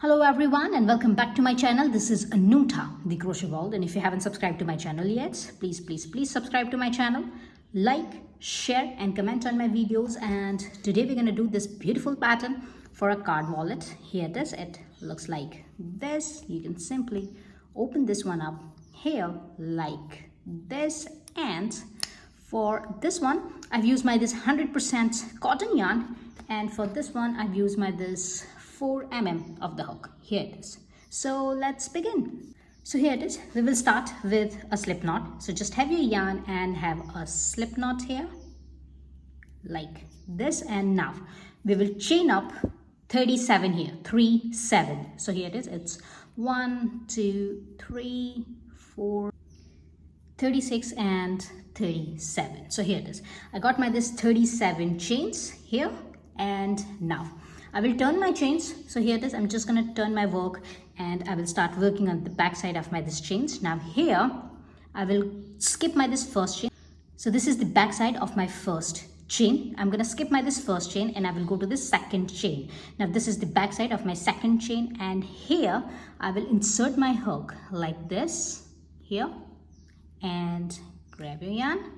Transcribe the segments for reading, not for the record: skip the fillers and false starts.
Hello everyone and welcome back to my channel. This is Anuta, the Crochet World, and if you haven't subscribed to my channel yet, please subscribe to my channel, like, share and comment on my videos. And today we're going to do this beautiful pattern for a card wallet. Here it is. It looks like this. You can simply open this one up here like this, and for this one I've used this 100% cotton yarn, and for this one I've used this 4 mm of the hook. Here it is. So let's begin. So here it is. We will start with a slip knot. So just have your yarn and have a slip knot here like this, and now we will chain up 37 here, 3 7. So here it is. It's 1 2 3 4 36 and 37. So here it is. I got this 37 chains here, and now I will turn my chains. So here it is. I'm just going to turn my work and I will start working on the back side of this chains. Now here I will skip this first chain. So this is the back side of my first chain. I'm going to skip this first chain and I will go to the second chain. Now this is the back side of my second chain, and here I will insert my hook like this here, and grab your yarn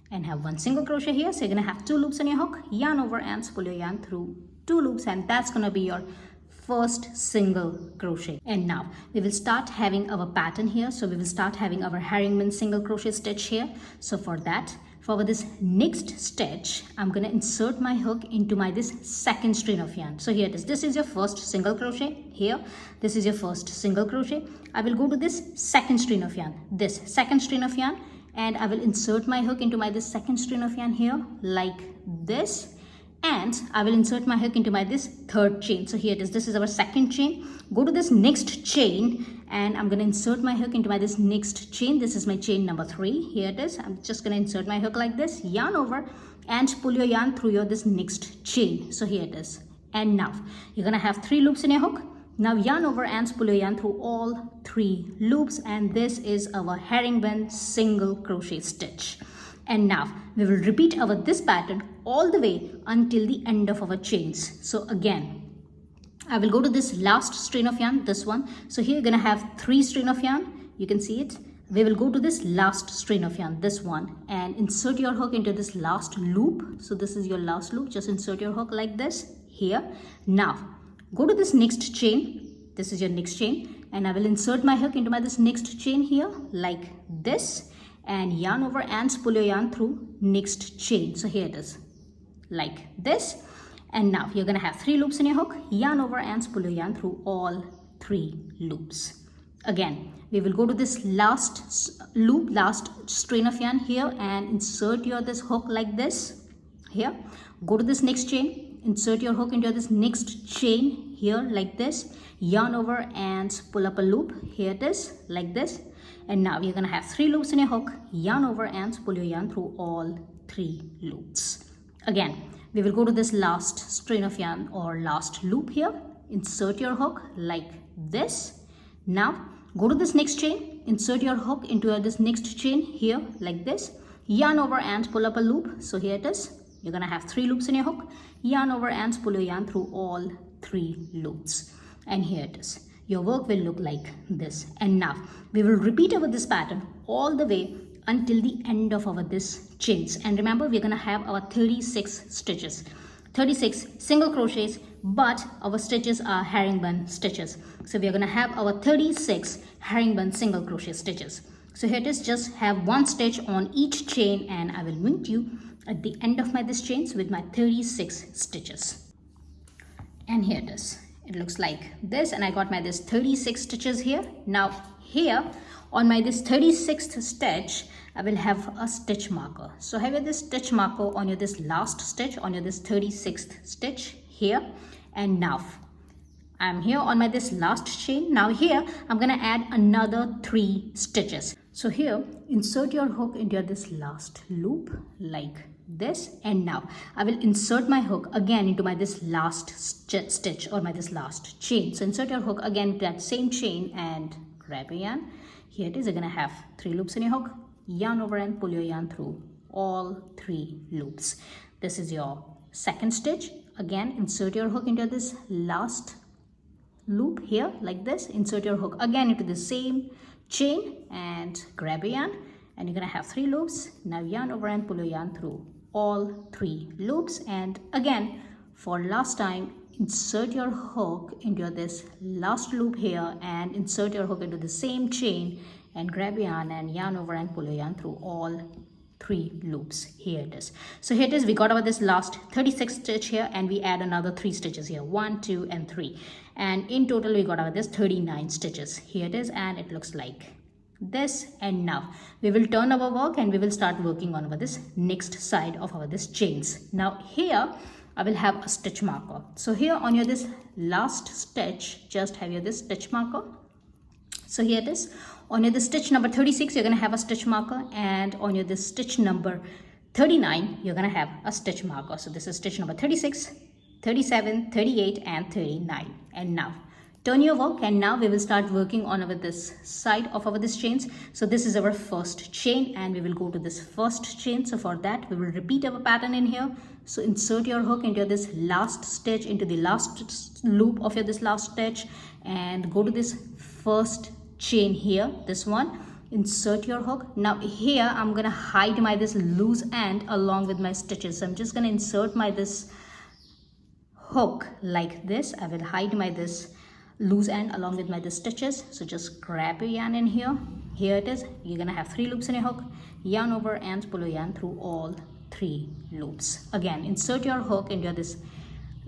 and have one single crochet here. So you're going to have 2 loops on your hook, yarn over and pull your yarn through 2 loops, and that's going to be your first single crochet. And now we will start having our pattern here. So we will start having our herringbone single crochet stitch here. So for this next stitch, I'm going to insert my hook into this second string of yarn. So here it is. This is your first single crochet here. This is your first single crochet. I will go to this second string of yarn, and I will insert my hook into this second string of yarn here like this, and I will insert my hook into this third chain. So here it is. This is our second chain. Go to this next chain and I'm going to insert my hook into this next chain. This is my chain number 3. Here it is. I'm just going to insert my hook like this, yarn over and pull your yarn through this next chain. So here it is. And now you're going to have 3 loops in your hook. Now yarn over and pull your yarn through all 3 loops, and this is our herringbone single crochet stitch. And now we will repeat this pattern all the way until the end of our chains. So again, I will go to this last string of yarn, this one. So here you're going to have 3 string of yarn. You can see it. We will go to this last string of yarn, this one, and insert your hook into this last loop. So this is your last loop. Just insert your hook like this here. Now go to this next chain. This is your next chain, and I will insert my hook into this next chain here like this, and yarn over and pull your yarn through next chain. So here it is like this, and now you're going to have 3 loops in your hook, yarn over and pull your yarn through all 3 loops. Again, we will go to this last loop, last string of yarn here, and insert this hook like this here. Go to this next chain, insert your hook into this next chain here like this, yarn over and pull up a loop. Here it is like this, and now you're going to have 3 loops in your hook, yarn over and pull your yarn through all 3 loops. Again, we will go to this last string of yarn or last loop here, insert your hook like this. Now go to this next chain, insert your hook into this next chain here like this, yarn over and pull up a loop. So here it is. You're going to have 3 loops in your hook, yarn over and pull your yarn through all 3 loops. And here it is. Your work will look like this. And now we will repeat this pattern all the way until the end of this chains. And remember, we're going to have our 36 stitches, 36 single crochets, but our stitches are herringbone stitches. So we're going to have our 36 herringbone single crochet stitches. So here it is. Just have 1 stitch on each chain, and I will meet you at the end of this chains with my 36 stitches. And here it is. It looks like this, and I got this 36 stitches here. Now here on this 36th stitch, I will have a stitch marker. So have this stitch marker on this last stitch, on this 36th stitch here. And now I'm here on this last chain. Now here I'm going to add another 3 stitches. So here insert your hook into this last loop like this, and now I will insert my hook again into this last stitch or this last chain. So insert your hook again into that same chain and grab your yarn. Here it is. You're going to have 3 loops in your hook, yarn over and pull your yarn through all 3 loops. This is your second stitch. Again, insert your hook into this last loop here like this. Insert your hook again into the same chain and grab a yarn, and you're gonna have 3 loops. Now yarn over and pull your yarn through all 3 loops, and again for last time, insert your hook into this last loop here and insert your hook into the same chain and grab yarn and yarn over and pull your yarn through all 3 loops. Here it is. So here it is. We got over this last 36 stitch here, and we add another 3 stitches here, 1, 2 and 3, and in total we got over this 39 stitches. Here it is, and it looks like this. And now we will turn our work and we will start working on over this next side of our this chains. Now here I will have a stitch marker. So here on your this last stitch, just have your this stitch marker. So here it is. On your this stitch number 36, you're going to have a stitch marker, and on your this stitch number 39, you're going to have a stitch marker. So this is stitch number 36, 37, 38 and 39. And now turn your work, and now we will start working on over this side of our this chains. So this is our first chain, and we will go to this first chain. So for that we will repeat our pattern in here. So insert your hook into this last stitch, into the last loop of your this last stitch, and go to this first chain here, this one. Insert your hook. Now here I'm gonna hide my this loose end along with my stitches. So I'm just gonna insert my this hook like this. I will hide my this loose end along with my stitches. So just grab your yarn in here. Here it is. You're gonna have 3 loops in your hook, yarn over and pull your yarn through all 3 loops. Again, insert your hook into this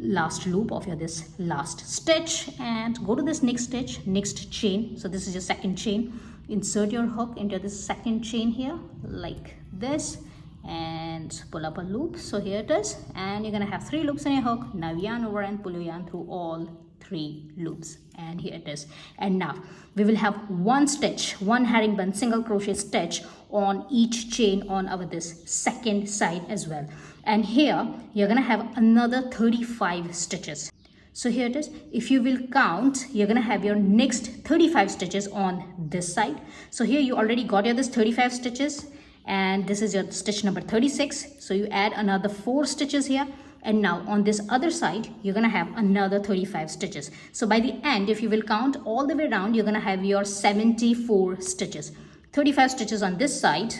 last loop of your this last stitch and go to this next stitch, next chain. So this is your second chain. Insert your hook into this second chain here like this and pull up a loop. So here it is, and you're gonna have 3 loops in your hook. Now yarn over and pull your yarn through all 3 loops, and here it is. And now we will have 1 stitch, 1 herringbone single crochet stitch on each chain on our this second side as well. And here you're gonna have another 35 stitches. So here it is. If you will count, you're gonna have your next 35 stitches on this side. So here you already got your this 35 stitches, and this is your stitch number 36. So you add another 4 stitches here, and now on this other side you're gonna have another 35 stitches. So by the end, if you will count all the way around, you're gonna have your 74 stitches. 35 stitches on this side,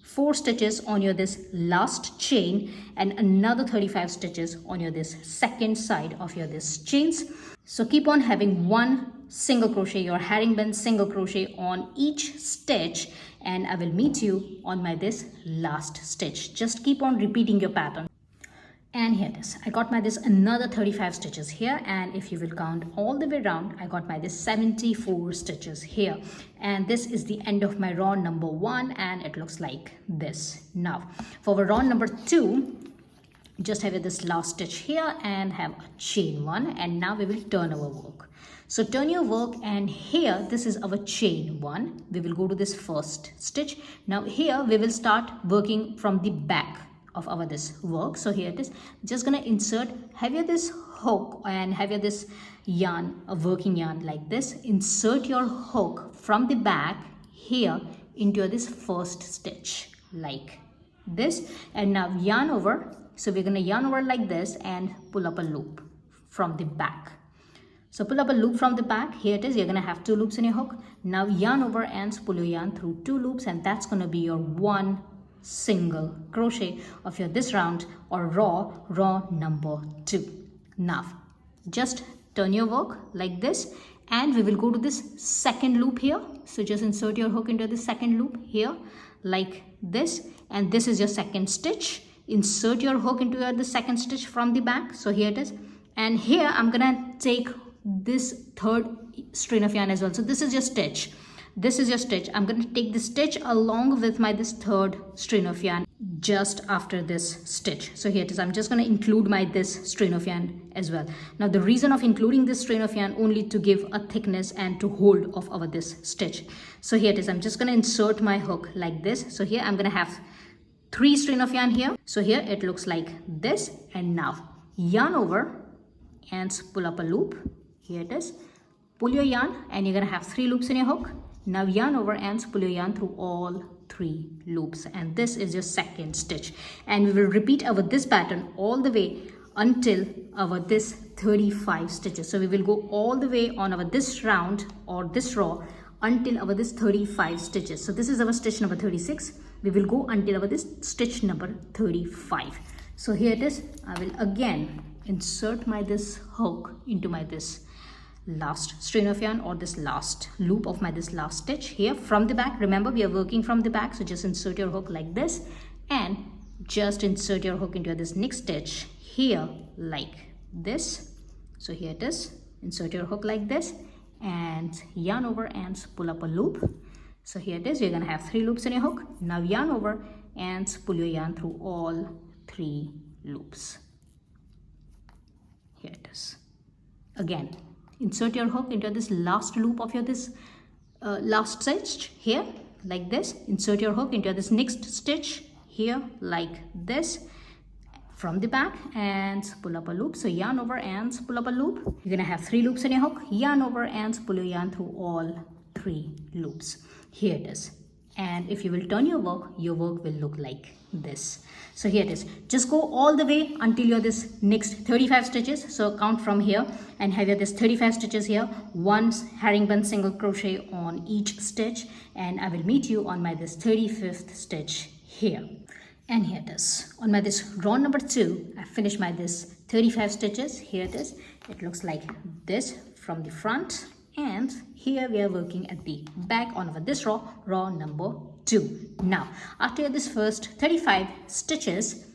4 stitches on your this last chain, and another 35 stitches on your this second side of your this chains. So keep on having 1 single crochet, your herringbone single crochet on each stitch, and I will meet you on my this last stitch. Just keep on repeating your pattern. And here it is. I got my this another 35 stitches here, and if you will count all the way around, I got my this 74 stitches here, and this is the end of my round number 1, and it looks like this. Now for round number 2, just have this last stitch here and have a chain 1, and now we will turn our work. So turn your work, and here this is our chain 1. We will go to this first stitch. Now here we will start working from the back of our this work. So here it is. Just gonna insert, have your this hook and have your this yarn, a working yarn like this. Insert your hook from the back here into this first stitch like this, and now yarn over. So we're gonna yarn over like this and pull up a loop from the back. So pull up a loop from the back. Here it is. You're gonna have 2 loops in your hook. Now yarn over and pull your yarn through 2 loops, and that's gonna be your 1 single crochet of your this round, or raw number 2. Now just turn your work like this, and we will go to this second loop here. So just insert your hook into the second loop here like this, and this is your second stitch. Insert your hook into the second stitch from the back. So here it is, and here I'm gonna take this third string of yarn as well. So this is your stitch. This is your stitch. I'm going to take the stitch along with my this third string of yarn just after this stitch. So here it is. I'm just going to include my this string of yarn as well. Now the reason of including this string of yarn only to give a thickness and to hold of our this stitch. So here it is. I'm just going to insert my hook like this. So here I'm going to have 3 string of yarn here. So here it looks like this, and now yarn over and pull up a loop. Here it is. Pull your yarn, and you're going to have 3 loops in your hook. Now yarn over and pull your yarn through all 3 loops, and this is your second stitch, and we will repeat our this pattern all the way until our this 35 stitches. So we will go all the way on our this round or this row until our this 35 stitches. So this is our stitch number 36. We will go until our this stitch number 35. So here it is. I will again insert my this hook into my this last strain of yarn or this last loop of my this last stitch here from the back. Remember, we are working from the back, so just insert your hook like this and just insert your hook into this next stitch here like this. So here it is. Insert your hook like this and yarn over and pull up a loop. So here it is. You're gonna have 3 loops in your hook. Now yarn over and pull your yarn through all 3 loops. Here it is. Again, insert your hook into this last loop of your this last stitch here like this. Insert your hook into this next stitch here like this from the back and pull up a loop. So yarn over and pull up a loop. You're gonna have 3 loops in your hook. Yarn over and pull your yarn through all 3 loops. Here it is. And if you will turn your work will look like this. So here it is. Just go all the way until you're this next 35 stitches. So count from here and have your this 35 stitches here. 1 herringbone single crochet on each stitch, and I will meet you on my this 35th stitch here. And here it is. On my this row number 2, I finished my this 35 stitches. Here it is. It looks like this from the front, and here we are working at the back on our this row number 2. Now after this first 35 stitches,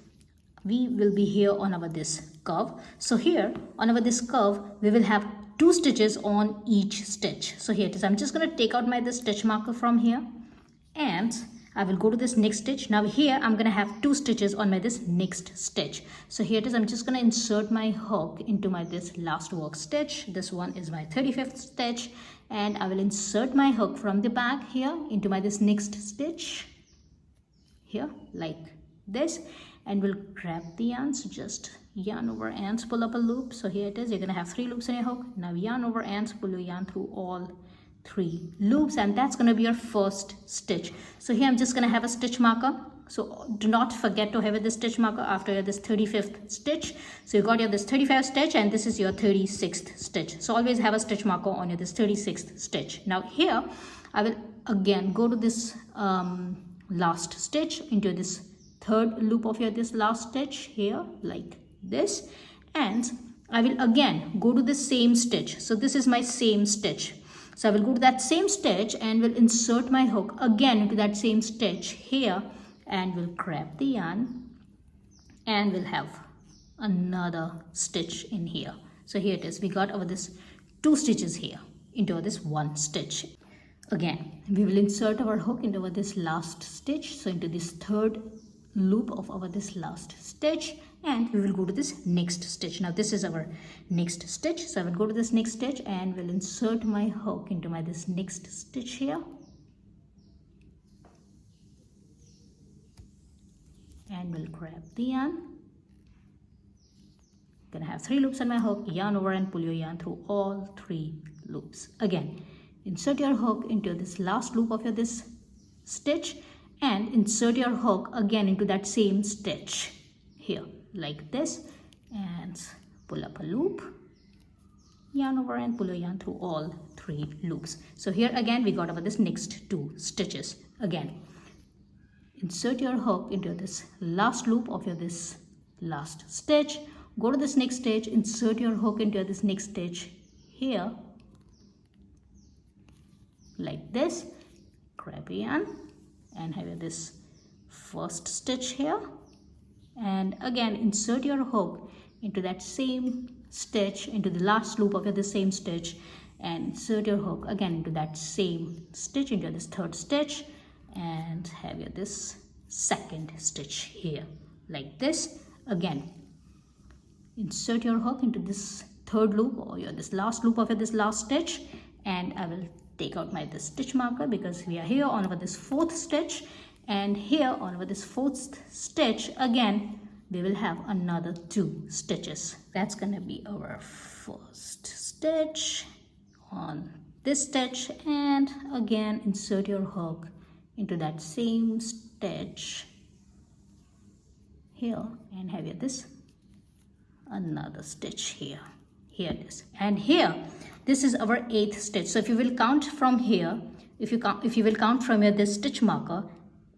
we will be here on our this curve. So here on our this curve, we will have 2 stitches on each stitch. So here it is. I'm just going to take out my this stitch marker from here and I will go to this next stitch. Now here I'm going to have 2 stitches on my this next stitch. So here it is. I'm just going to insert my hook into my this last work stitch. This one is my 35th stitch, and I will insert my hook from the back here into my this next stitch here like this, and we'll grab the yarn. So just yarn over and pull up a loop. So here it is. You're going to have 3 loops in your hook. Now yarn over and pull your yarn through all 3 loops, and that's going to be your first stitch. So here I'm just going to have a stitch marker. So do not forget to have this stitch marker after this 35th stitch. So you got your this 35th stitch, and this is your 36th stitch. So always have a stitch marker on your this 36th stitch. Now here I will again go to this last stitch into this 3rd loop of your this last stitch here like this, and I will again go to the same stitch. So this is my same stitch. So I will go to that same stitch and will insert my hook again into that same stitch here, and will grab the yarn and we'll have another stitch in here. So here it is. We got over this 2 stitches here into this 1 stitch. Again, we will insert our hook into this last stitch. So into this 3rd loop of our this last stitch, and we will go to this next stitch. Now this is our next stitch. So I will go to this next stitch and will insert my hook into my this next stitch here, and will grab the yarn. Gonna have 3 loops on my hook. Yarn over and pull your yarn through all 3 loops. Again, insert your hook into this last loop of your this stitch and insert your hook again into that same stitch here like this, and pull up a loop, yarn over and pull your yarn through all 3 loops. So here again we got over this next 2 stitches. Again, insert your hook into this last loop of your this last stitch, go to this next stitch, insert your hook into this next stitch here like this, grab your yarn and have this first stitch here, and again insert your hook into that same stitch into the last loop of the same stitch, and insert your hook again into that same stitch into this 3rd stitch, and have your this 2nd stitch here like this. Again, insert your hook into this 3rd loop or your this last loop of this last stitch, and I will take out my this stitch marker because we are here on over this 4th stitch, and here on over this 4th stitch again we will have another 2 stitches. That's gonna be our first stitch on this stitch, and again insert your hook into that same stitch here and have this another stitch here Here it is. And here, this is our 8th stitch. So if you will count from here, if you will count from here this stitch marker,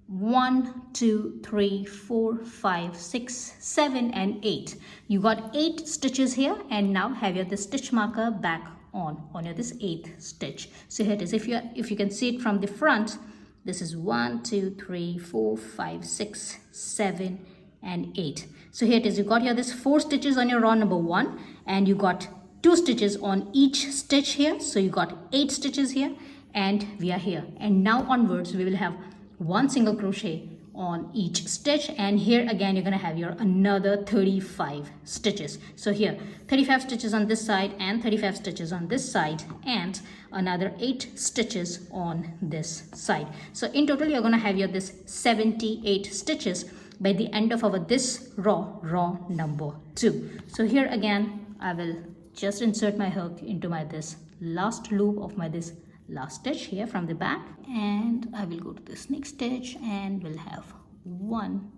1, 2, 3, 4, 5, 6, 7 and 8. You got 8 stitches here, and now have your this stitch marker back on your this 8th stitch. So here it is. If you can see it from the front, this is 1, 2, 3, 4, 5, 6, 7 and 8. So here it is. You got here this 4 stitches on your row number 1, and you got 2 stitches on each stitch here. So you got 8 stitches here, and we are here. And now onwards we will have 1 single crochet on each stitch, and here again you're going to have your another 35 stitches. So here 35 stitches on this side and 35 stitches on this side, and another 8 stitches on this side. So in total you're going to have your this 78 stitches by the end of our this row number 2. So here again I will just insert my hook into my this last loop of my this last stitch here from the back, and I will go to this next stitch and we'll have 1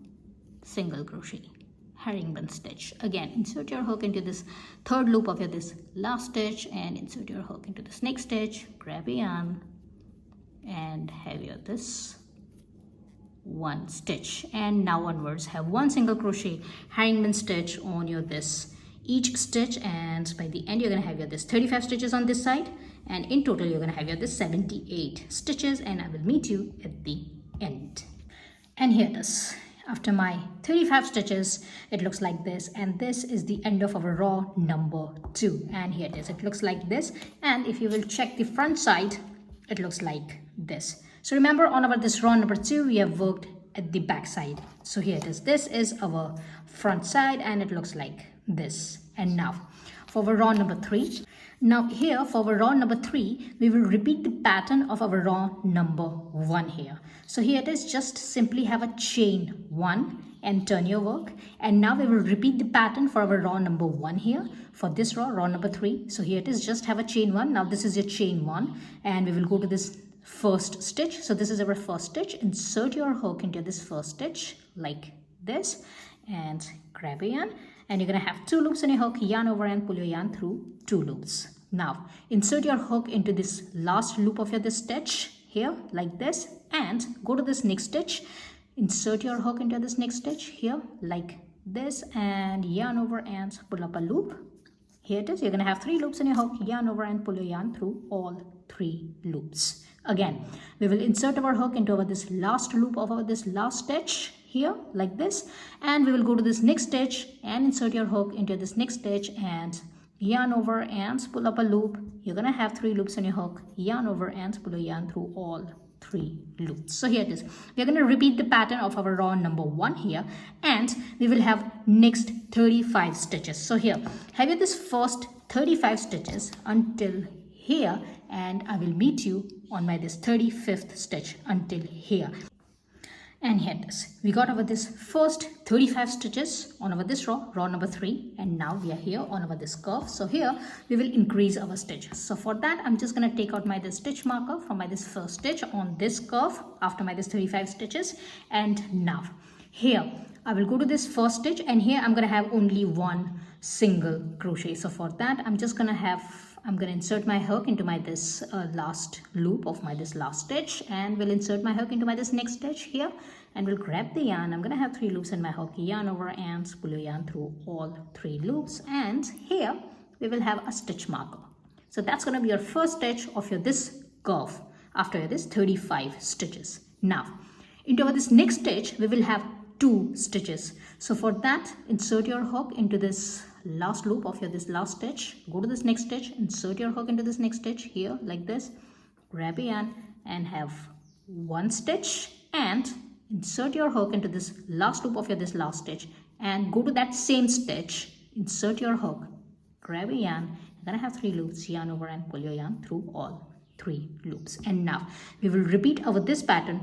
single crochet herringbone stitch. Again, insert your hook into this 3rd loop of your this last stitch and insert your hook into this next stitch, grab a yarn and have your this 1 stitch, and now onwards have 1 single crochet herringbone stitch on your this each stitch, and by the end you're going to have your this 35 stitches on this side, and in total you're going to have your this 78 stitches, and I will meet you at the end. And here it is. After my 35 stitches, it looks like this, and this is the end of our row number 2. And here it is. It looks like this, and if you will check the front side, it looks like this. So remember, on our this row number 2 we have worked at the back side. So here it is. This is our front side, and it looks like this. And now for our row number 3. Now here for our row number 3, we will repeat the pattern of our row number 1 here. So here it is. Just simply have a chain 1 and turn your work, and now we will repeat the pattern for our row number 1 here for this row number 3. So here it is. Just have a chain 1. Now this is your chain 1, and we will go to this first stitch. So this is our first stitch. Insert your hook into this first stitch like this, and grab a yarn, and you're going to have 2 loops on your hook, yarn over and pull your yarn through 2 loops. Now insert your hook into this last loop of your this stitch here like this, and go to this next stitch, insert your hook into this next stitch here like this, and yarn over and pull up a loop. Here it is. You're going to have 3 loops on your hook, yarn over and pull your yarn through all 3 loops. Again, we will insert our hook into our this last loop of our this last stitch here like this, and we will go to this next stitch and insert your hook into this next stitch and yarn over and pull up a loop. You're going to have 3 loops on your hook, yarn over and pull a yarn through all 3 loops. So here it is. We're going to repeat the pattern of our row number 1 here, and we will have next 35 stitches. So here have you this first 35 stitches until here, and I will meet you on my this 35th stitch until here. And here it is. We got over this first 35 stitches on our this row number 3, and now we are here on our this curve. So here we will increase our stitches. So for that, I'm just going to take out my this stitch marker from my this first stitch on this curve after my this 35 stitches, and now here I will go to this first stitch, and here I'm going to have only 1 single crochet. So for that, I'm going to insert my hook into my this last loop of my this last stitch, and we'll insert my hook into my this next stitch here, and we'll grab the yarn. I'm going to have 3 loops in my hook, yarn over and pull your yarn through all 3 loops, and here we will have a stitch marker. So that's going to be your first stitch of your this curve after this 35 stitches. Now into this next stitch we will have 2 stitches. So for that, insert your hook into this last loop of your this last stitch, go to this next stitch, insert your hook into this next stitch here like this, grab a yarn and have 1 stitch, and insert your hook into this last loop of your this last stitch, and go to that same stitch, insert your hook, grab a yarn. You're gonna have 3 loops, yarn over and pull your yarn through all 3 loops. And now we will repeat our this pattern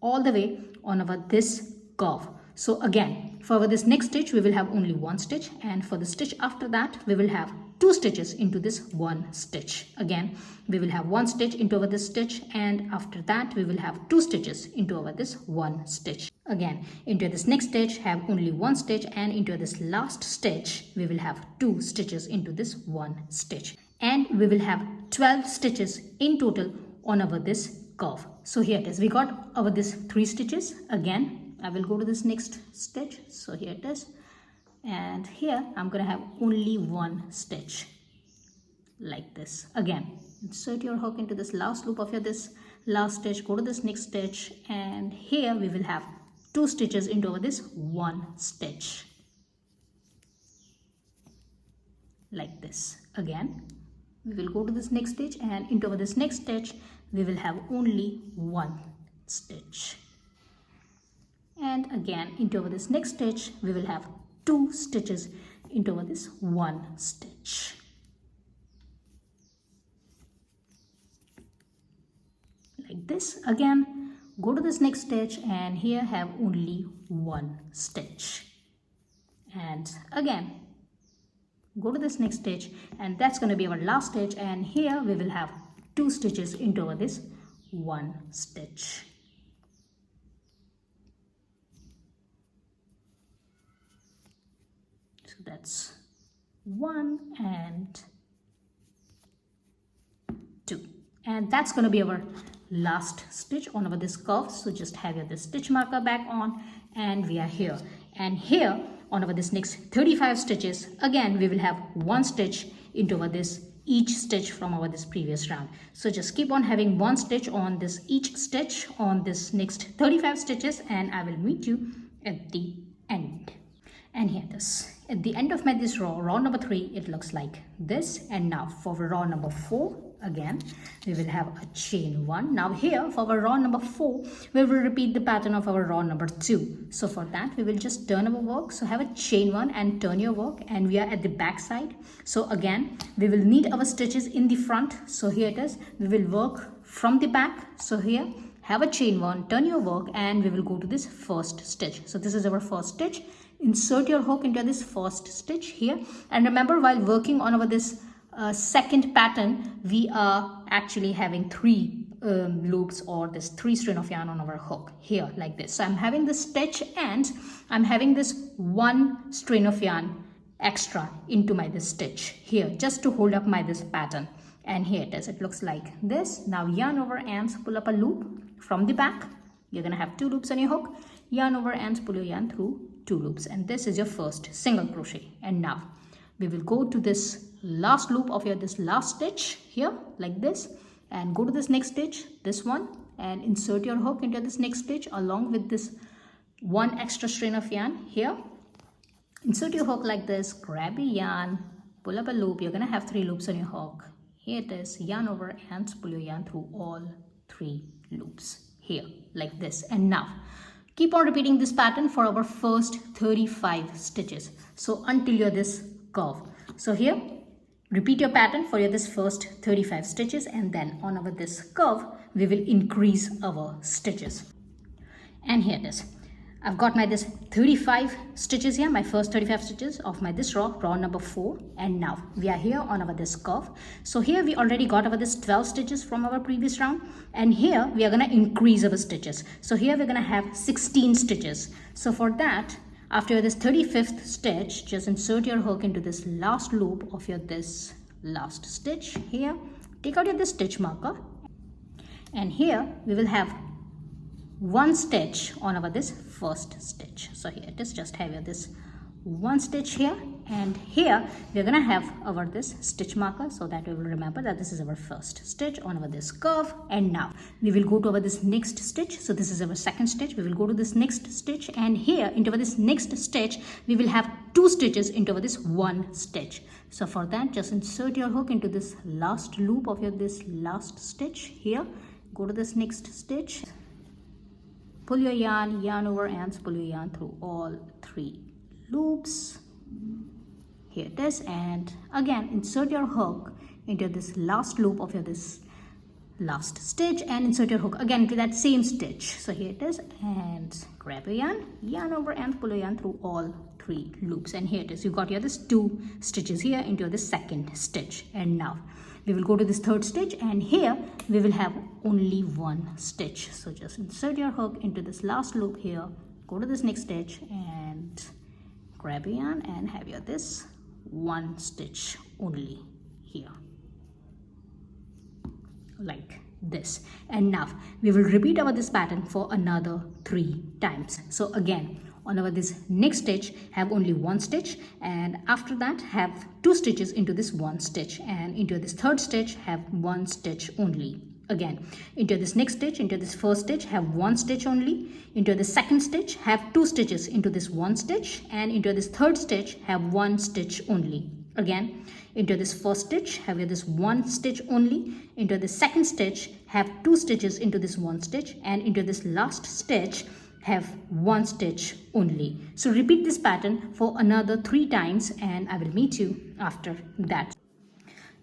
all the way on our this curve. So again, for this next stitch we will have only 1 stitch, and for the stitch after that we will have 2 stitches into this 1 stitch. Again, we will have 1 stitch into our this stitch, and after that we will have 2 stitches into our this 1 stitch. Again, into this next stitch have only one stitch, and into this last stitch we will have 2 stitches into this one stitch, and we will have 12 stitches in total on our this curve. So here it is, we got our this 3 stitches. Again, I will go to this next stitch. So here it is, and here I'm gonna have only one stitch like this. Again, insert your hook into this last loop of your this last stitch, go to this next stitch, and here we will have 2 stitches into this one stitch like this. Again, we will go to this next stitch, and into this next stitch we will have only one stitch, and again into this next stitch we will have 2 stitches into this one stitch like this. Again, go to this next stitch, and here have only one stitch, and again go to this next stitch, and that's going to be our last stitch, and here we will have 2 stitches into this one stitch. So that's 1 and 2, and that's going to be our last stitch on our this curve. So just have your this stitch marker back on, and we are here, and here on our this next 35 stitches, again we will have one stitch into our this each stitch from our this previous round. So just keep on having one stitch on this each stitch on this next 35 stitches, and I will meet you at the end. And here it is, at the end of my this row number 3, it looks like this. And now for row number 4, again we will have a chain 1. Now here for our row number 4, we will repeat the pattern of our row number 2. So for that we will just turn our work. So have a chain 1 and turn your work, and we are at the back side. So again we will need our stitches in the front. So here it is, we will work from the back. So here have a chain 1, turn your work, and we will go to this first stitch. So this is our first stitch. Insert your hook into this first stitch here, and remember, while working on our this second pattern, we are actually having 3 loops or this 3 string of yarn on our hook here like this. So I'm having this stitch, and I'm having this 1 string of yarn extra into my this stitch here just to hold up my this pattern. And here it is, it looks like this. Now yarn over ends, pull up a loop from the back. You're gonna have 2 loops on your hook, yarn over ends, pull your yarn through 2 loops, and this is your first single crochet. And now we will go to this last loop of your this last stitch here like this, and go to this next stitch, this one, and insert your hook into this next stitch along with this 1 extra string of yarn here. Insert your hook like this, grab your yarn, pull up a loop. You're gonna have 3 loops on your hook. Here it is, yarn over ends, pull your yarn through all 3 loops here like this. And now keep on repeating this pattern for our first 35 stitches, so until you're this curve. So here repeat your pattern for your this first 35 stitches, and then on our this curve we will increase our stitches. And here it is, I've got my this 35 stitches here, my first 35 stitches of my this row number 4, and now we are here on our this curve. So here we already got our this 12 stitches from our previous round, and here we are going to increase our stitches. So here we're going to have 16 stitches. So for that, after this 35th stitch, just insert your hook into this last loop of your this last stitch here. Take out your this stitch marker, and here we will have 1 stitch on our this first stitch. So here it is, just have your this 1 stitch here, and here we're gonna have our this stitch marker so that we will remember that this is our first stitch on our this curve. And now we will go to our this next stitch. So this is our second stitch. We will go to this next stitch, and here into this next stitch we will have 2 stitches into this 1 stitch. So for that, just insert your hook into this last loop of your this last stitch here. Go to this next stitch, pull your yarn, yarn over ends, pull your yarn through all 3 loops. Here it is, and again insert your hook into this last loop of your this last stitch, and insert your hook again into that same stitch. So here it is, and grab your yarn, yarn over ends, pull your yarn through all 3 loops, and here it is, you got your this 2 stitches here into the second stitch. And now we will go to this third stitch, and here we will have only 1 stitch. So just insert your hook into this last loop here, go to this next stitch and grab a yarn and have your this one stitch only here, like this. And now we will repeat our this pattern for another 3 times. So again, on our this next stitch have only one stitch, and after that have 2 stitches into this one stitch, and into this third stitch have 1 stitch only. Again, into this next stitch, into this first stitch have 1 stitch only, into the second stitch have 2 stitches into this one stitch, and into this third stitch have 1 stitch only. Again, into this first stitch have this 1 stitch only, into the second stitch have 2 stitches into this one stitch, and into this last stitch have 1 stitch only. So repeat this pattern for another 3 times, and I will meet you after that.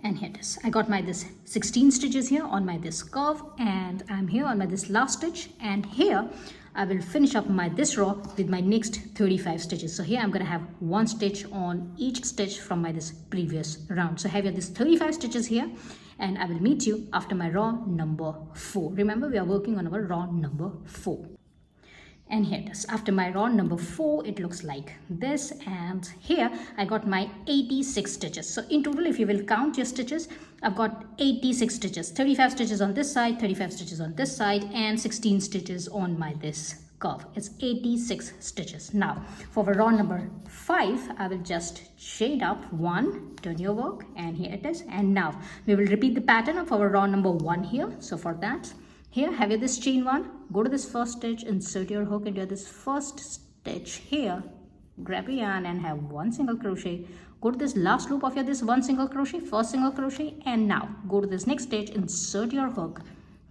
And here it is. I got my this 16 stitches here on my this curve, and I'm here on my this last stitch, and here I will finish up my this row with my next 35 stitches. So here I'm going to have 1 stitch on each stitch from my this previous round. So I have here this 35 stitches here, and I will meet you after my row number 4. Remember, we are working on our row number 4. And here it is. After my row number 4, it looks like this, and here I got my 86 stitches. So in total, if you will count your stitches, I've got 86 stitches, 35 stitches on this side, 35 stitches on this side, and 16 stitches on my this curve. It's 86 stitches. Now for row number 5, I will just shade up 1, turn your work, and here it is. And now we will repeat the pattern of our row number 1 here. So for that, here have you this chain 1, go to this first stitch, insert your hook into this first stitch here, grab a yarn and have 1 single crochet, go to this last loop of your this 1 single crochet, first single crochet, and now go to this next stitch, insert your hook,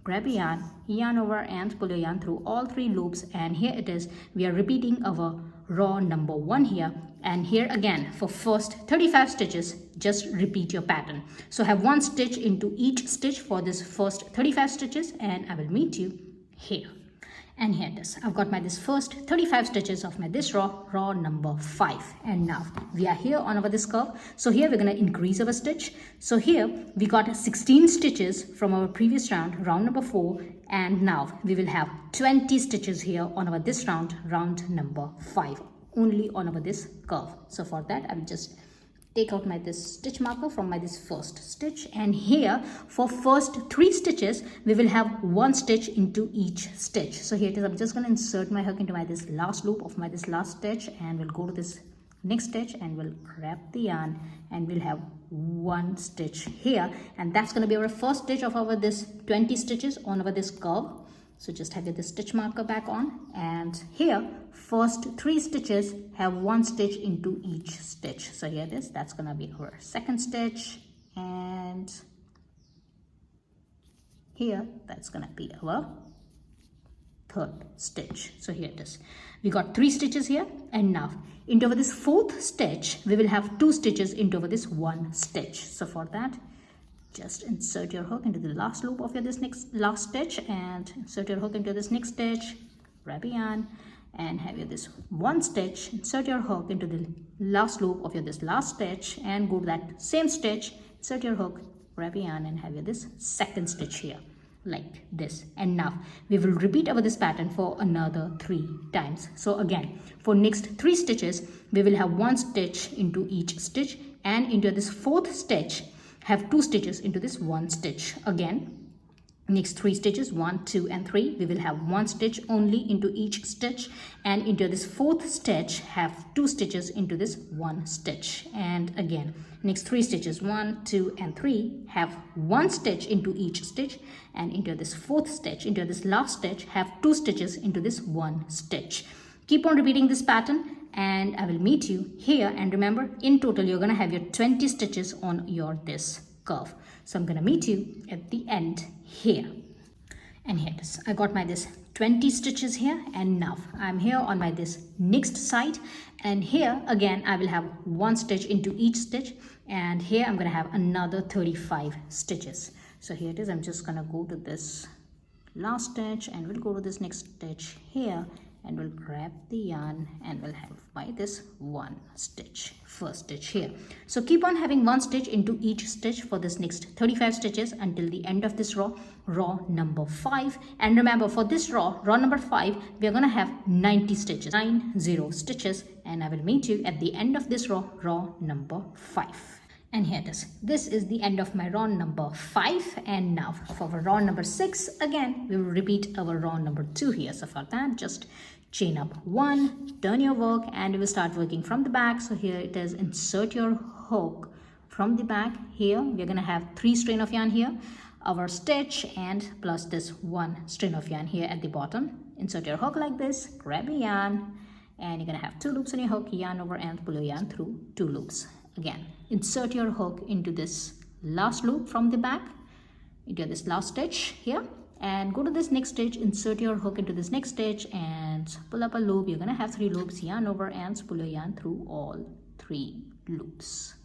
grab a yarn over and pull your yarn through all 3 loops, and here it is. We are repeating our row number 1 here, and here again for first 35 stitches just repeat your pattern. So have 1 stitch into each stitch for this first 35 stitches, and I will meet you here. And here it is. I've got my this first 35 stitches of my this row number 5, and now we are here on our this curve. So here we're going to increase our stitch. So here we got 16 stitches from our previous round number 4, and now we will have 20 stitches here on our this round number 5, only on our this curve. So for that, I will just take out my this stitch marker from my this first stitch, and here for first 3 stitches we will have 1 stitch into each stitch. So here it is. I'm just going to insert my hook into my this last loop of my this last stitch, and we'll go to this next stitch and we'll grab the yarn, and we'll have 1 stitch here, and that's going to be our first stitch of our this 20 stitches on our this curve. So just have the stitch marker back on, and here first 3 stitches have 1 stitch into each stitch. So here it is. That's gonna be our second stitch, and here that's gonna be our third stitch. So here it is. We got 3 stitches here, and now into this 4th stitch we will have 2 stitches into this 1 stitch. So for that, just insert your hook into the last loop of your this next last stitch, and insert your hook into this next stitch, grab a yarn and have your this 1 stitch, insert your hook into the last loop of your this last stitch, and go to that same stitch, insert your hook, grab a yarn and have your this 2nd stitch here, like this. And now we will repeat our this pattern for another 3 times. So again, for next 3 stitches we will have 1 stitch into each stitch, and into this 4th stitch have 2 stitches into this 1 stitch. Again, next 3 stitches, 1, 2 and 3, we will have 1 stitch only into each stitch, and into this 4th stitch have 2 stitches into this 1 stitch. And again, next 3 stitches, 1, 2 and 3, have 1 stitch into each stitch, and into this 4th stitch, into this last stitch, have 2 stitches into this 1 stitch. Keep on repeating this pattern, and I will meet you here. And remember, in total you're going to have your 20 stitches on your this curve. So I'm going to meet you at the end here. And here it is. I got my this 20 stitches here, and now I'm here on my this next side, and here again I will have 1 stitch into each stitch, and here I'm going to have another 35 stitches. So here it is. I'm just going to go to this last stitch, and we'll go to this next stitch here, and we'll grab the yarn and we'll have by this one stitch, first stitch here. So keep on having one stitch into each stitch for this next 35 stitches until the end of this row number 5. And remember, for this row number 5, we are going to have 90 stitches, 90 stitches, and I will meet you at the end of this row number 5. And here it is. This is the end of my row number 5. And now for our row number 6, again, we will repeat our row number 2 here. So for that, just chain up 1, turn your work, and we will start working from the back. So here it is, insert your hook from the back. Here, we're going to have 3 strain of yarn here, our stitch, and plus this 1 strain of yarn here at the bottom. Insert your hook like this, grab a yarn, and you're going to have 2 loops on your hook, yarn over and pull your yarn through 2 loops. Again, insert your hook into this last loop from the back, into this last stitch here, and go to this next stitch, insert your hook into this next stitch and pull up a loop. You're going to have 3 loops, yarn over and pull your yarn through all 3 loops.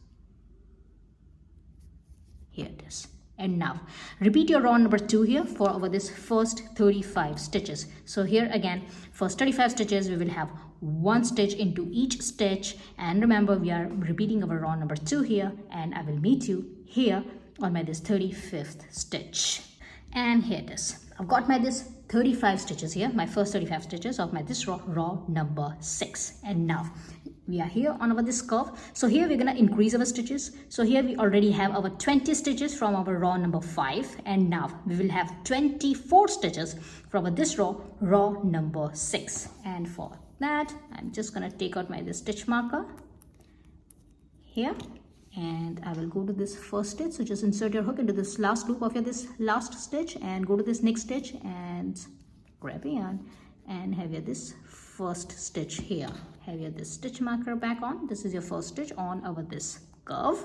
Here it is. And now repeat your row number 2 here for over this first 35 stitches. So here again, first 35 stitches, we will have 1 stitch into each stitch, and remember, we are repeating our row number 2 here, and I will meet you here on my this 35th stitch. And here it is. I've got my this 35 stitches here, my first 35 stitches of my this row number 6. And now we are here on our this curve. So here we're going to increase our stitches. So here we already have our 20 stitches from our row number 5, and now we will have 24 stitches from this row number 6. And for that, I'm just going to take out my this stitch marker here, and I will go to this first stitch. So just insert your hook into this last loop of your this last stitch and go to this next stitch and grab a yarn and have your this first stitch here. Have your this stitch marker back on. This is your first stitch on over this curve.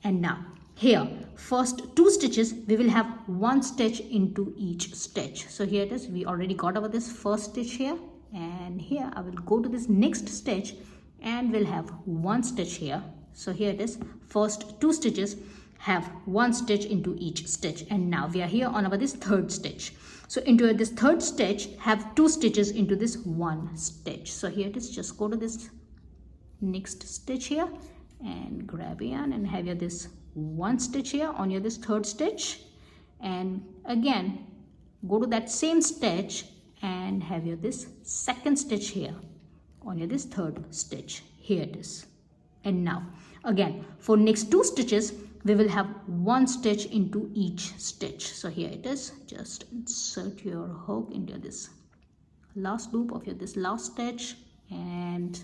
And now here, first 2 stitches, we will have 1 stitch into each stitch. So here it is. We already got over this first stitch here, and here I will go to this next stitch and we'll have 1 stitch here. So here it is, first 2 stitches have 1 stitch into each stitch, and now we are here on our this 3rd stitch. So into this 3rd stitch, have 2 stitches into this 1 stitch. So here it is, just go to this next stitch here and grab a yarn and have your this 1 stitch here on your this 3rd stitch, and again go to that same stitch and have your this 2nd stitch here on your this 3rd stitch. Here it is. And now again, for next 2 stitches, we will have 1 stitch into each stitch. So here it is, just insert your hook into this last loop of your this last stitch and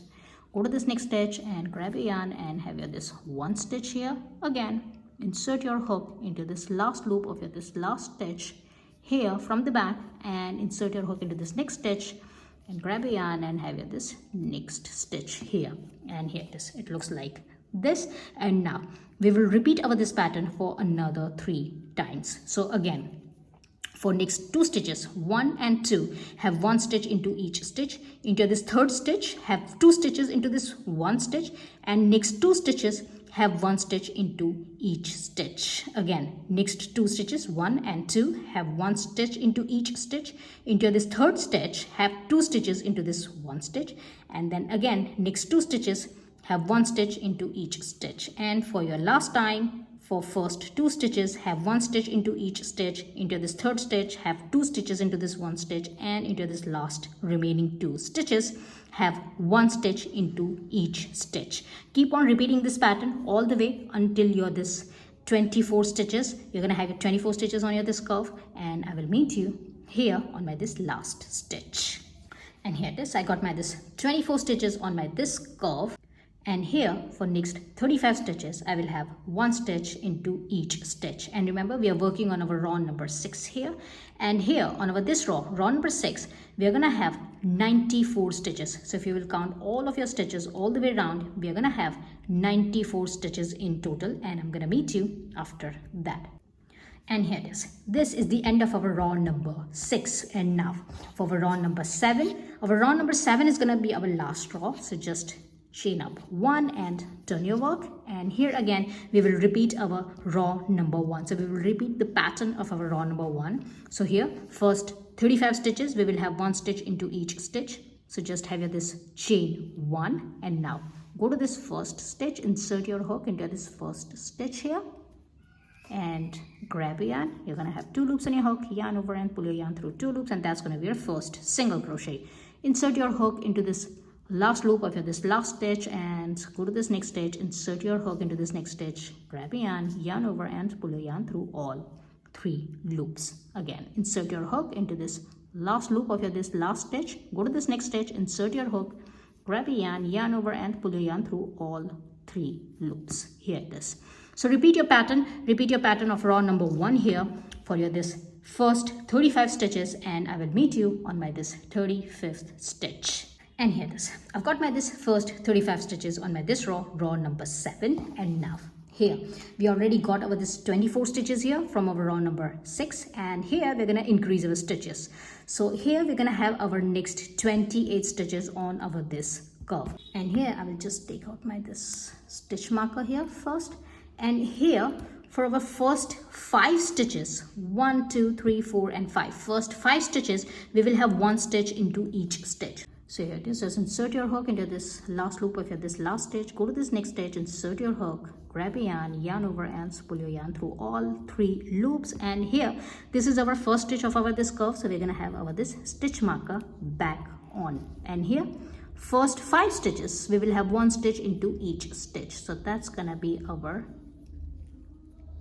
go to this next stitch and grab a yarn and have your this 1 stitch here. Again, insert your hook into this last loop of your this last stitch here from the back and insert your hook into this next stitch and grab a yarn and have your this next stitch here. And here it is. It looks like this. And now we will repeat our this pattern for another 3 times. So again, for next 2 stitches, 1 and 2, have 1 stitch into each stitch. Into this 3rd stitch, have 2 stitches into this 1 stitch, and next 2 stitches have 1 stitch into each stitch. Again, next 2 stitches, 1 and 2, have 1 stitch into each stitch. Into this 3rd stitch, have 2 stitches into this 1 stitch, and then again next 2 stitches have 1 stitch into each stitch. And for your last time, for first 2 stitches, have 1 stitch into each stitch. Into this 3rd stitch, have 2 stitches into this 1 stitch, and into this last remaining 2 stitches, have 1 stitch into each stitch. Keep on repeating this pattern all the way until you're this 24 stitches. You're going to have your 24 stitches on your this curve, and I will meet you here on my this last stitch. And here it is. I got my this 24 stitches on my this curve. And here for next 35 stitches, I will have 1 stitch into each stitch. And remember, we are working on our row number 6 here. And here on our this row number 6, we are going to have 94 stitches. So if you will count all of your stitches all the way around, we are going to have 94 stitches in total. And I'm going to meet you after that. And here it is. This is the end of our row number 6. And now for our row number 7. Our row number 7 is going to be our last row. So just chain up 1 and turn your work, and here again we will repeat our row number 1. So we will repeat the pattern of our row number 1. So here first 35 stitches, we will have 1 stitch into each stitch. So just have your this chain 1, and now go to this first stitch, insert your hook into this first stitch here, and grab a yarn. You're going to have 2 loops on your hook, yarn over and pull your yarn through 2 loops, and that's going to be your first single crochet. Insert your hook into this last loop of your this last stitch and go to this next stitch, insert your hook into this next stitch, grab a yarn over and pull your yarn through all 3 loops. Again, insert your hook into this last loop of your this last stitch, go to this next stitch, insert your hook, grab a yarn over and pull your yarn through all 3 loops. Here it is. So repeat your pattern of row number 1 here for your this first 35 stitches, and I will meet you on my this 35th stitch. And here it is. I've got my this first 35 stitches on my this row number 7, and now here we already got our this 24 stitches here from our row number 6, and here we're gonna increase our stitches. So here we're gonna have our next 28 stitches on our this curve, and here I will just take out my this stitch marker here first, and here for our first 5 stitches, 1 2 3 4 and 5, first 5 stitches we will have 1 stitch into each stitch. So here it is. Just insert your hook into this last loop of your this last stitch, go to this next stitch, insert your hook, grab a yarn over and pull your yarn through all 3 loops, and here this is our first stitch of our this curve, so we're gonna have our this stitch marker back on, and here first 5 stitches we will have 1 stitch into each stitch, so that's gonna be our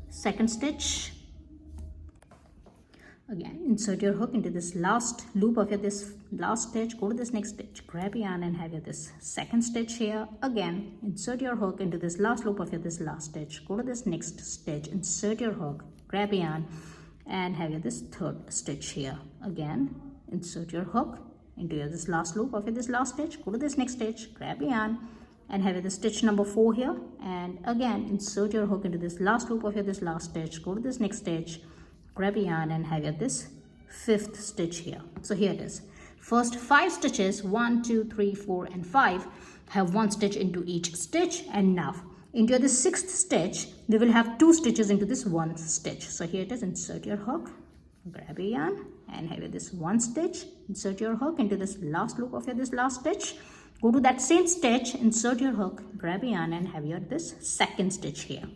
second stitch. Again, insert your hook into this last loop of your this last stitch, go to this next stitch, grab a yarn and have your this second stitch here. Again, insert your hook into this last loop of your this last stitch, go to this next stitch, insert your hook, grab a yarn and have your this third stitch here. Again, insert your hook into your this last loop of your this last stitch, go to this next stitch, grab a yarn and have your the stitch number 4 here, and again insert your hook into this last loop of your this last stitch, go to this next stitch, grab a yarn and have your this 5th stitch here. So here it is. First 5 stitches, 1 2 3 4 and 5, have 1 stitch into each stitch, and now into the 6th stitch we will have 2 stitches into this 1 stitch. So here it is. Insert your hook, grab a yarn and have your this 1 stitch, insert your hook into this last loop of your this last stitch, go to that same stitch, insert your hook, grab a yarn and have your this 2nd stitch here.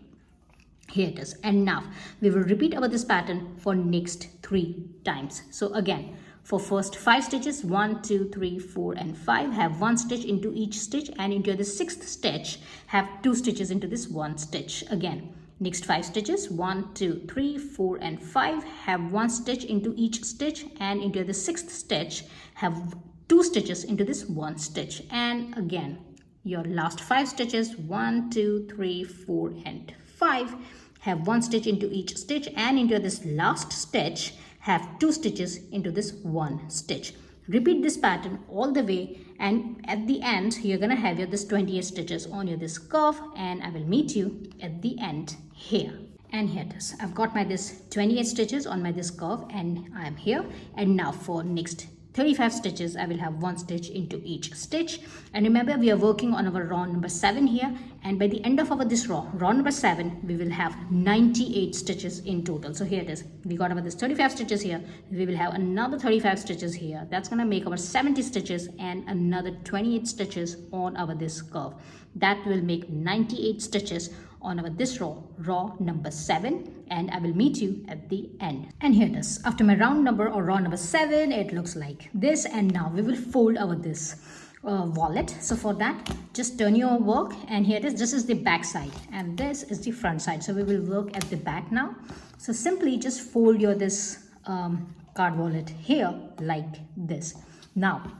Here it is. And now we will repeat our this pattern for next 3 times. So again, for first 5 stitches, 1 2 3 4 and 5, have 1 stitch into each stitch, and into the 6th stitch have 2 stitches into this 1 stitch. Again, next 5 stitches, 1 2 3 4 and 5, have 1 stitch into each stitch, and into the 6th stitch have 2 stitches into this 1 stitch. And again, your last 5 stitches, 1 2 3 4 and 5, have 1 stitch into each stitch, and into this last stitch have 2 stitches into this 1 stitch. Repeat this pattern all the way, and at the end you're gonna have your this 28 stitches on your this curve, and I will meet you at the end here. And here it is. I've got my this 28 stitches on my this curve, and I am here. And now for next 35 stitches I will have 1 stitch into each stitch. And remember, we are working on our row number 7 here, and by the end of our this row number 7, we will have 98 stitches in total. So here it is. We got our this 35 stitches here, we will have another 35 stitches here. That's gonna make our 70 stitches, and another 28 stitches on our this curve. That will make 98 stitches on our this row number 7, and I will meet you at the end. And here it is. After my round number or row number 7, it looks like this, and now we will fold our this wallet. So for that, just turn your work, and here it is. This is the back side and this is the front side, so we will work at the back now. So simply just fold your this card wallet here like this. Now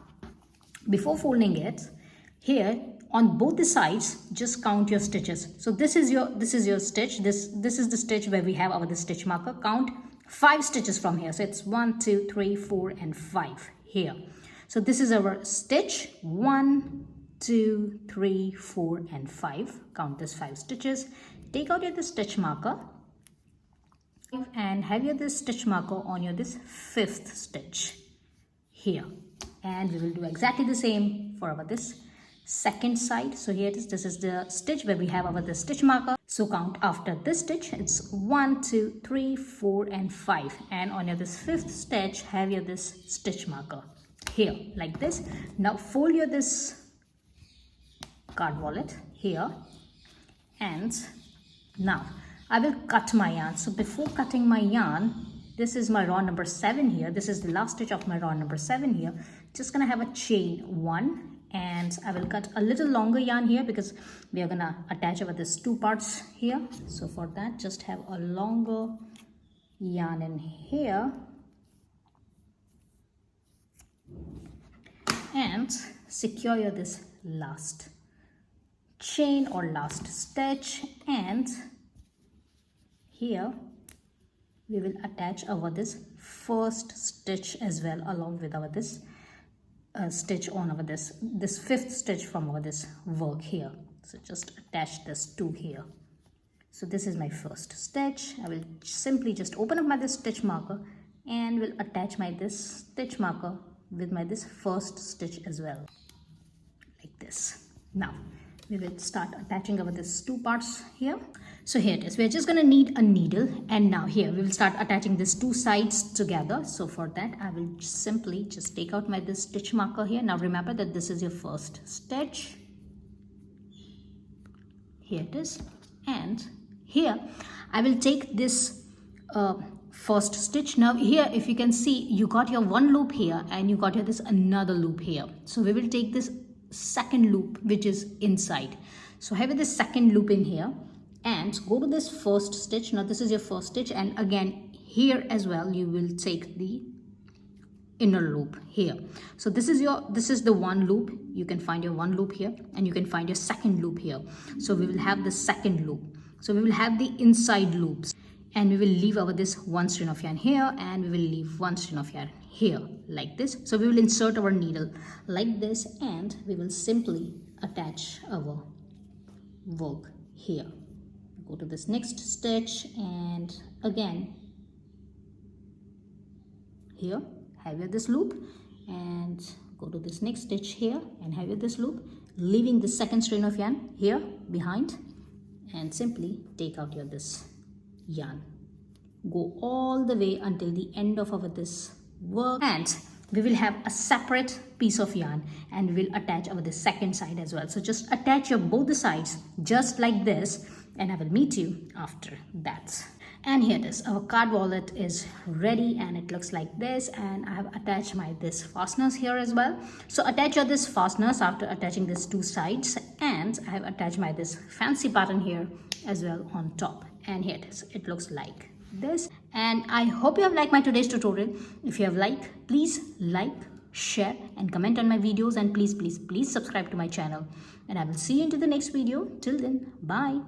before folding it, here on both the sides just count your stitches. So this is your stitch, this is the stitch where we have our the stitch marker. Count 5 stitches from here. So it's 1 2 3 4 and 5 here. So this is our stitch, 1 2 3 4 and 5. Count this 5 stitches. Take out your the stitch marker and have your this stitch marker on your this 5th stitch here, and we will do exactly the same for our this second side. So here it is. This is the stitch where we have our the stitch marker. So count after this stitch. It's 1 2 3 4 and 5, and on your this 5th stitch have your this stitch marker. here like this. Now fold your this card wallet here, and now I will cut my yarn. So before cutting my yarn, this is my row number 7 here. This is the last stitch of my row number 7 here. Just gonna have a chain 1, and I will cut a little longer yarn here because we are gonna attach over this 2 parts here. So for that, just have a longer yarn in here and secure your this last chain or last stitch, and here we will attach over this first stitch as well, along with our this stitch on over this 5th stitch from over this work here. So just attach this to here. So this is my first stitch. I will simply just open up my this stitch marker and will attach my this stitch marker with my this first stitch as well, like this. Now we will start attaching over this 2 parts here. So here it is. We're just going to need a needle, and now here we will start attaching these 2 sides together. So for that, I will simply just take out my this stitch marker here. Now remember that this is your first stitch. Here it is. And here I will take this first stitch. Now here, if you can see, you got your 1 loop here and you got your this another loop here. So we will take this second loop which is inside. So have this second loop in here and go to this first stitch. Now this is your first stitch, and again here as well you will take the inner loop here. So this is the 1 loop. You can find your 1 loop here and you can find your second loop here. So we will have the second loop. So we will have the inside loops, and we will leave over this 1 string of yarn here, and we will leave 1 string of yarn here like this. So we will insert our needle like this, and we will simply attach our work here. Go to this next stitch, and again here have your this loop, and go to this next stitch here and have your this loop, leaving the second string of yarn here behind, and simply take out your this yarn. Go all the way until the end of our this work, and we will have a separate piece of yarn, and we will attach over the second side as well. So just attach your both the sides just like this, and I will meet you after that. And here it is. Our card wallet is ready, and it looks like this, and I have attached my this fasteners here as well. So attach your this fasteners after attaching these 2 sides, and I have attached my this fancy pattern here as well on top. And here it is. It looks like this, and I hope you have liked my today's tutorial. If you have liked, please like, share and comment on my videos, and please subscribe to my channel, and I will see you into the next video. Till then, bye.